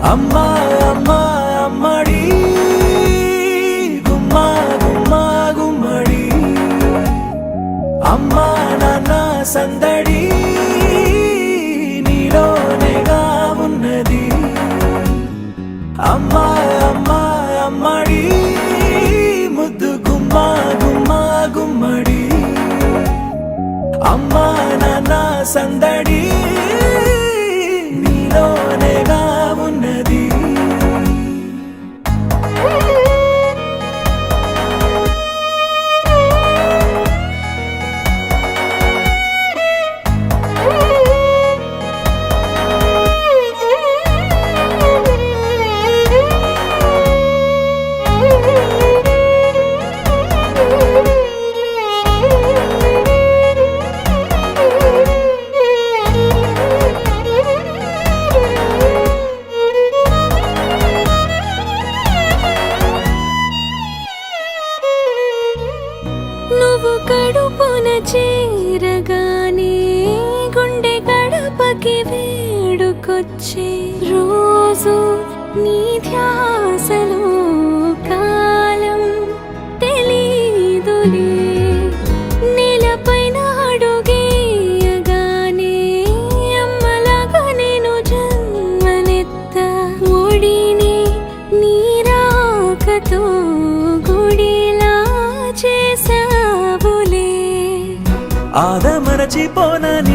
అమ్మా అమ్మా అమ్మడి గుమ్మా గుమ్మా గుమ్మడి అమ్మా నాన్న సందడి నీలోనేగా ఉన్నది అమ్మా అమ్మా అమ్మడి ముద్దు గుమ్మా గుమ్మా గుమ్మడి అమ్మా నాన్న సందడి నీలోనేగా ఉన్నది నువ్వు కడుపున చేరగానే గుండె గడపకి వేడుకొచ్చే రోజు నీ ధ్యాసలో కాలం తెలీదులే నేలపైన అడుగేయగానే అమ్మలాగా నేను జన్మనెత్త ఒడిని నీ రాకతో ఆదమరచిపోనని